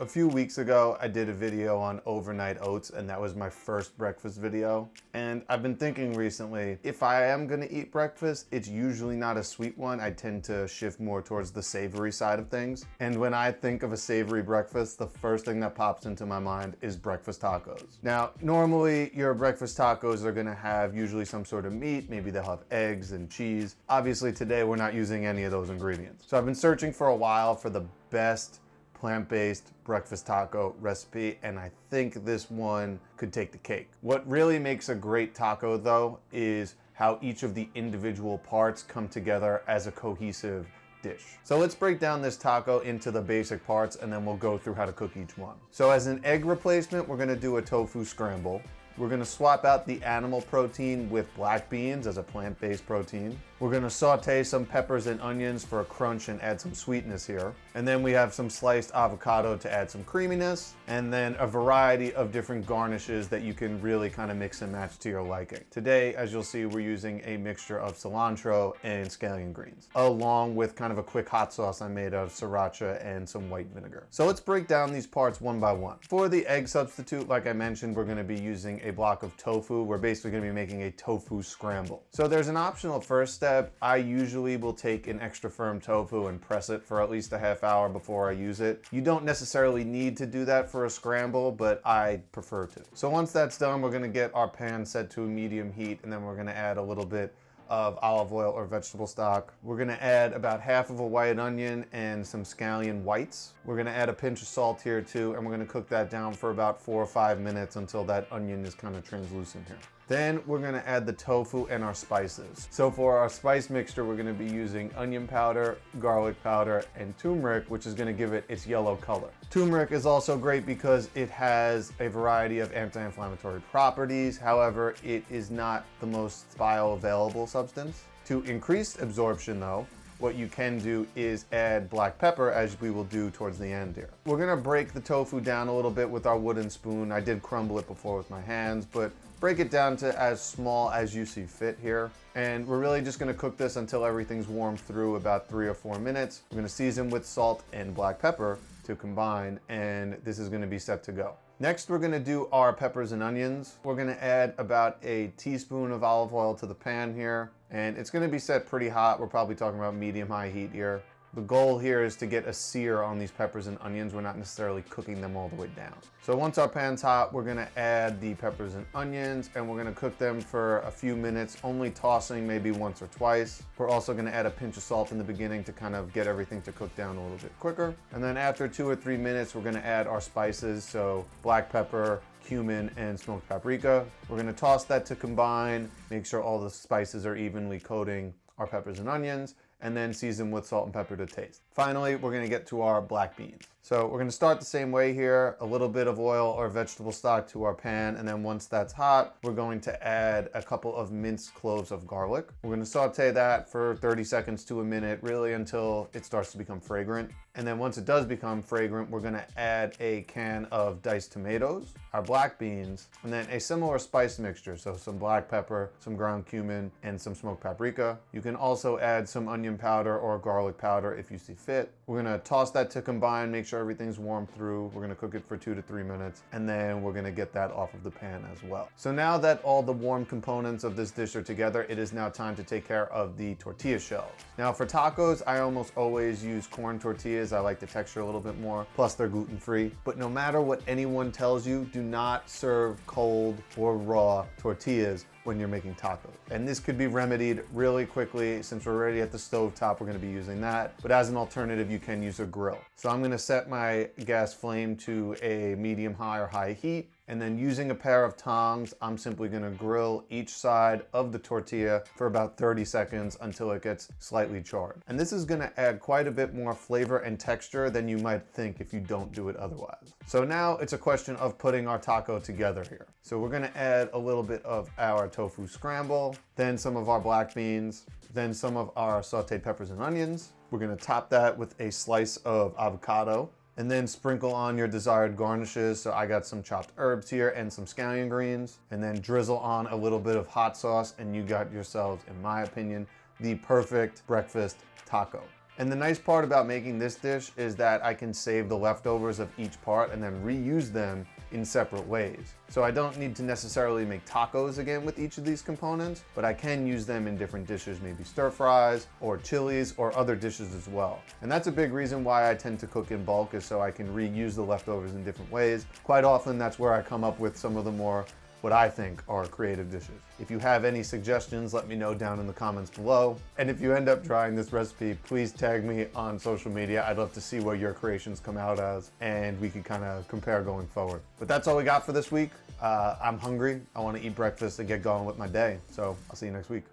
A few weeks ago, I did a video on overnight oats, and that was my first breakfast video. And I've been thinking recently, if I am gonna eat breakfast, it's usually not a sweet one. I tend to shift more towards the savory side of things. And when I think of a savory breakfast, the first thing that pops into my mind is breakfast tacos. Now, normally your breakfast tacos are gonna have usually some sort of meat. Maybe they'll have eggs and cheese. Obviously today we're not using any of those ingredients. So I've been searching for a while for the best plant-based breakfast taco recipe, and I think this one could take the cake. What really makes a great taco though is how each of the individual parts come together as a cohesive dish. So let's break down this taco into the basic parts and then we'll go through how to cook each one. So as an egg replacement, we're gonna do a tofu scramble. We're gonna swap out the animal protein with black beans as a plant-based protein. We're gonna saute some peppers and onions for a crunch and add some sweetness here. And then we have some sliced avocado to add some creaminess, and then a variety of different garnishes that you can really kind of mix and match to your liking. Today, as you'll see, we're using a mixture of cilantro and scallion greens, along with kind of a quick hot sauce I made out of sriracha and some white vinegar. So let's break down these parts one by one. For the egg substitute, like I mentioned, we're gonna be using a block of tofu. We're basically gonna be making a tofu scramble. So there's an optional first step. I usually will take an extra firm tofu and press it for at least a half hour before I use it. You don't necessarily need to do that for a scramble, but I prefer to. So once that's done, we're gonna get our pan set to a medium heat, and then we're gonna add a little bit of olive oil or vegetable stock. We're gonna add about half of a white onion and some scallion whites. We're gonna add a pinch of salt here too, and we're gonna cook that down for about 4 or 5 minutes until that onion is kind of translucent here. Then we're gonna add the tofu and our spices. So for our spice mixture, we're gonna be using onion powder, garlic powder, and turmeric, which is gonna give it its yellow color. Turmeric is also great because it has a variety of anti-inflammatory properties. However, it is not the most bioavailable substance. To increase absorption though, what you can do is add black pepper, as we will do towards the end here. We're gonna break the tofu down a little bit with our wooden spoon. I did crumble it before with my hands, but break it down to as small as you see fit here. And we're really just gonna cook this until everything's warmed through about 3 or 4 minutes. We're gonna season with salt and black pepper to combine, and this is gonna be set to go. Next, we're gonna do our peppers and onions. We're gonna add about a teaspoon of olive oil to the pan here, and it's gonna be set pretty hot. We're probably talking about medium-high heat here. The goal here is to get a sear on these peppers and onions. We're not necessarily cooking them all the way down. So once our pan's hot, we're gonna add the peppers and onions, and we're gonna cook them for a few minutes, only tossing maybe once or twice. We're also gonna add a pinch of salt in the beginning to kind of get everything to cook down a little bit quicker. And then after 2 or 3 minutes, we're gonna add our spices, so black pepper, cumin, and smoked paprika. We're gonna toss that to combine, make sure all the spices are evenly coating our peppers and onions, and then season with salt and pepper to taste. Finally, we're gonna get to our black beans. So we're gonna start the same way here, a little bit of oil or vegetable stock to our pan, and then once that's hot, we're going to add a couple of minced cloves of garlic. We're gonna saute that for 30 seconds to a minute, really until it starts to become fragrant. And then once it does become fragrant, we're gonna add a can of diced tomatoes, our black beans, and then a similar spice mixture. So some black pepper, some ground cumin, and some smoked paprika. You can also add some onion powder or garlic powder if you see fit. We're gonna toss that to combine, make sure everything's warmed through. We're gonna cook it for 2 to 3 minutes, and then we're gonna get that off of the pan as well. So now that all the warm components of this dish are together, it is now time to take care of the tortilla shells. Now for tacos, I almost always use corn tortillas. I like the texture a little bit more, plus they're gluten-free. But no matter what anyone tells you, do not serve cold or raw tortillas when you're making tacos. And this could be remedied really quickly. Since we're already at the stove top, we're gonna be using that. But as an alternative, you can use a grill. So I'm gonna set my gas flame to a medium high or high heat. And then using a pair of tongs, I'm simply gonna grill each side of the tortilla for about 30 seconds until it gets slightly charred. And this is gonna add quite a bit more flavor and texture than you might think if you don't do it otherwise. So now it's a question of putting our taco together here. So we're gonna add a little bit of our tofu scramble, then some of our black beans, then some of our sauteed peppers and onions. We're gonna top that with a slice of avocado, and then sprinkle on your desired garnishes. So I got some chopped herbs here and some scallion greens, and then drizzle on a little bit of hot sauce, and you got yourselves, in my opinion, the perfect breakfast taco. And the nice part about making this dish is that I can save the leftovers of each part and then reuse them in separate ways. So I don't need to necessarily make tacos again with each of these components, but I can use them in different dishes, maybe stir fries or chilies or other dishes as well. And that's a big reason why I tend to cook in bulk, is so I can reuse the leftovers in different ways. Quite often that's where I come up with some of the more what I think are creative dishes. If you have any suggestions, let me know down in the comments below. And if you end up trying this recipe, please tag me on social media. I'd love to see what your creations come out as, and we can kind of compare going forward. But that's all we got for this week. I'm hungry. I want to eat breakfast and get going with my day. So I'll see you next week.